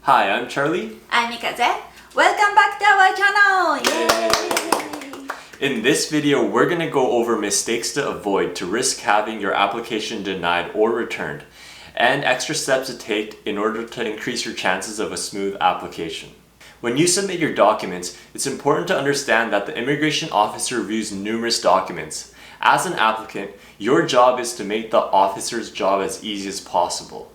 Hi, I'm Charlie. I'm Mikaze. Welcome back to our channel! Yay! In this video, we're going to go over mistakes to avoid to risk having your application denied or returned, and extra steps to take in order to increase your chances of a smooth application. When you submit your documents, it's important to understand that the immigration officer reviews numerous documents. As an applicant, your job is to make the officer's job as easy as possible.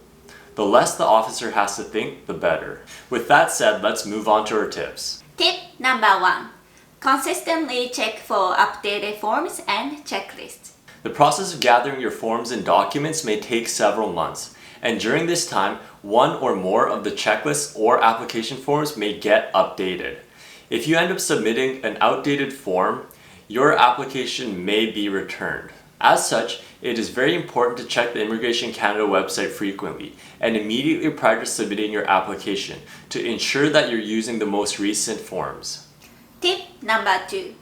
The less the officer has to think, the better. With that said, let's move on to our tips. Tip number 1. Consistently check for updated forms and checklists. The process of gathering your forms and documents may take several months, and during this time, one or more of the checklists or application forms may get updated. If you end up submitting an outdated form, your application may be returned. As such, it is very important to check the Immigration Canada website frequently and immediately prior to submitting your application to ensure that you're using the most recent forms. Tip number 2.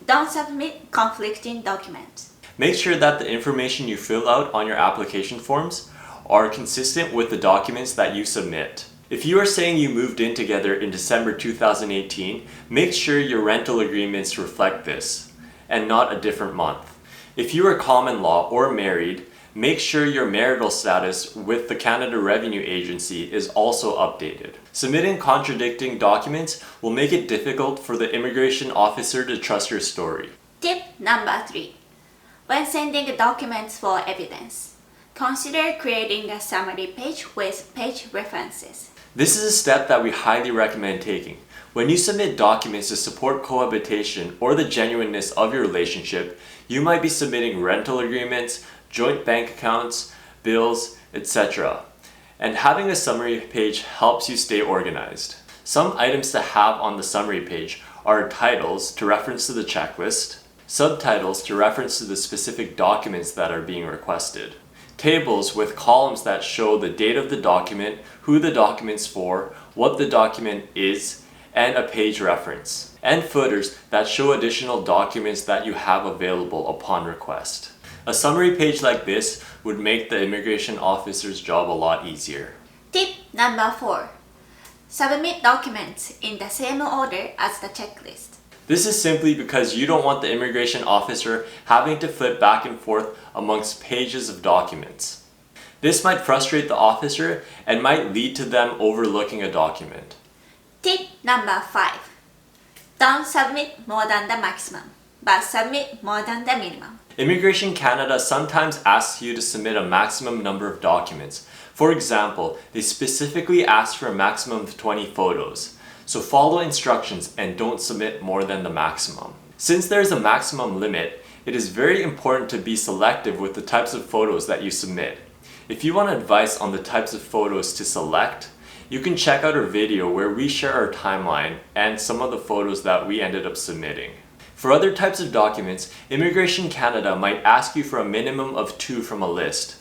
Don't submit conflicting documents. Make sure that the information you fill out on your application forms are consistent with the documents that you submit. If you are saying you moved in together in December 2018, make sure your rental agreements reflect this and not a different month. If you are common law or married, make sure your marital status with the Canada Revenue Agency is also updated. Submitting contradicting documents will make it difficult for the immigration officer to trust your story. Tip number 3. When sending documents for evidence, consider creating a summary page with page references. This is a step that we highly recommend taking. When you submit documents to support cohabitation or the genuineness of your relationship, you might be submitting rental agreements, joint bank accounts, bills, etc. And having a summary page helps you stay organized. Some items to have on the summary page are titles to reference to the checklist, subtitles to reference to the specific documents that are being requested, tables with columns that show the date of the document, who the document's for, what the document is, and a page reference, and footers that show additional documents that you have available upon request. A summary page like this would make the immigration officer's job a lot easier. Tip number 4. Submit documents in the same order as the checklist. This is simply because you don't want the immigration officer having to flip back and forth amongst pages of documents. This might frustrate the officer and might lead to them overlooking a document. Tip number 5. Don't submit more than the maximum, but submit more than the minimum. Immigration Canada sometimes asks you to submit a maximum number of documents. For example, they specifically ask for a maximum of 20 photos. So follow instructions and don't submit more than the maximum. Since there is a maximum limit, it is very important to be selective with the types of photos that you submit. If you want advice on the types of photos to select, you can check out our video where we share our timeline and some of the photos that we ended up submitting. For other types of documents, Immigration Canada might ask you for a minimum of 2 from a list.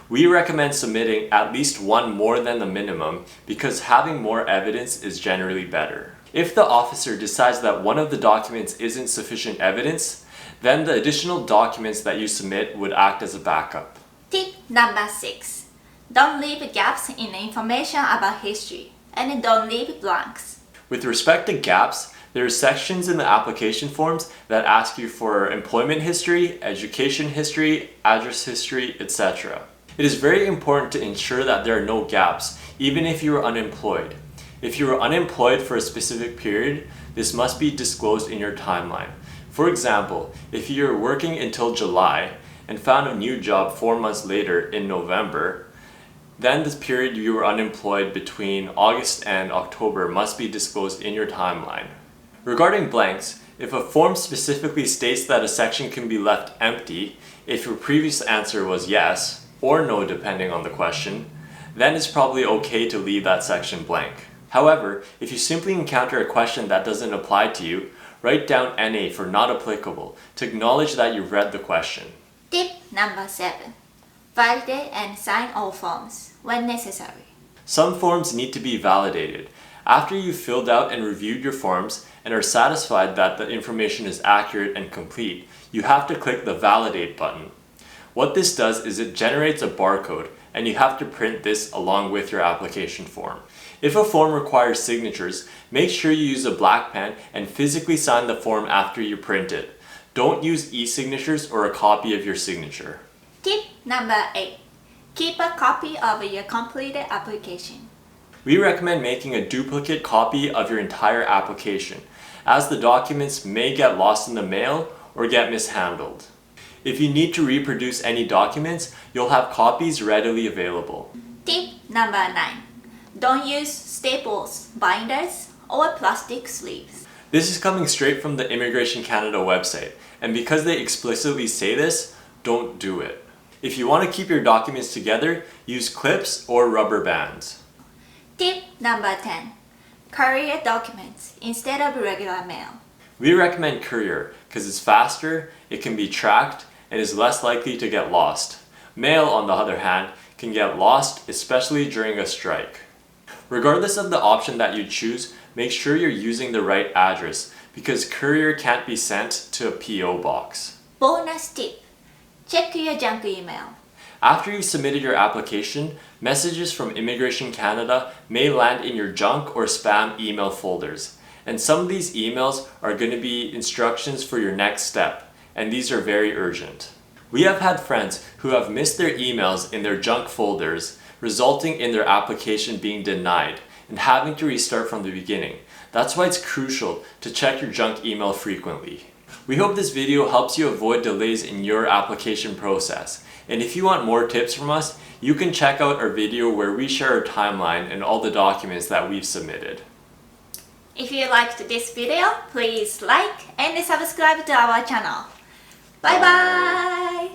We recommend submitting at least 1 more than the minimum because having more evidence is generally better. If the officer decides that one of the documents isn't sufficient evidence, then the additional documents that you submit would act as a backup. Tip number 6. Don't leave gaps in the information about history, and don't leave blanks. With respect to gaps, there are sections in the application forms that ask you for employment history, education history, address history, etc. It is very important to ensure that there are no gaps, even if you are unemployed. If you are unemployed for a specific period, this must be disclosed in your timeline. For example, if you are working until July and found a new job 4 months later in November, then the period you were unemployed between August and October must be disclosed in your timeline. Regarding blanks, if a form specifically states that a section can be left empty, if your previous answer was yes or no depending on the question, then it's probably okay to leave that section blank. However, if you simply encounter a question that doesn't apply to you, write down NA for not applicable to acknowledge that you've read the question. Tip number 7. Validate and sign all forms when necessary. Some forms need to be validated. After you've filled out and reviewed your forms and are satisfied that the information is accurate and complete, you have to click the Validate button. What this does is it generates a barcode and you have to print this along with your application form. If a form requires signatures, make sure you use a black pen and physically sign the form after you print it. Don't use e-signatures or a copy of your signature. Tip number 8. Keep a copy of your completed application. We recommend making a duplicate copy of your entire application, as the documents may get lost in the mail or get mishandled. If you need to reproduce any documents, you'll have copies readily available. Tip number 9. Don't use staples, binders, or plastic sleeves. This is coming straight from the Immigration Canada website, and because they explicitly say this, don't do it. If you want to keep your documents together, use clips or rubber bands. Tip number 10. Courier documents instead of regular mail. We recommend Courier because it's faster, it can be tracked, and is less likely to get lost. Mail, on the other hand, can get lost, especially during a strike. Regardless of the option that you choose, make sure you're using the right address because Courier can't be sent to a PO box. Bonus tip. Check your junk email. After you've submitted your application, messages from Immigration Canada may land in your junk or spam email folders. And some of these emails are going to be instructions for your next step, and these are very urgent. We have had friends who have missed their emails in their junk folders, resulting in their application being denied and having to restart from the beginning. That's why it's crucial to check your junk email frequently. We hope this video helps you avoid delays in your application process. And if you want more tips from us, you can check out our video where we share our timeline and all the documents that we've submitted. If you liked this video, please like and subscribe to our channel. Bye bye!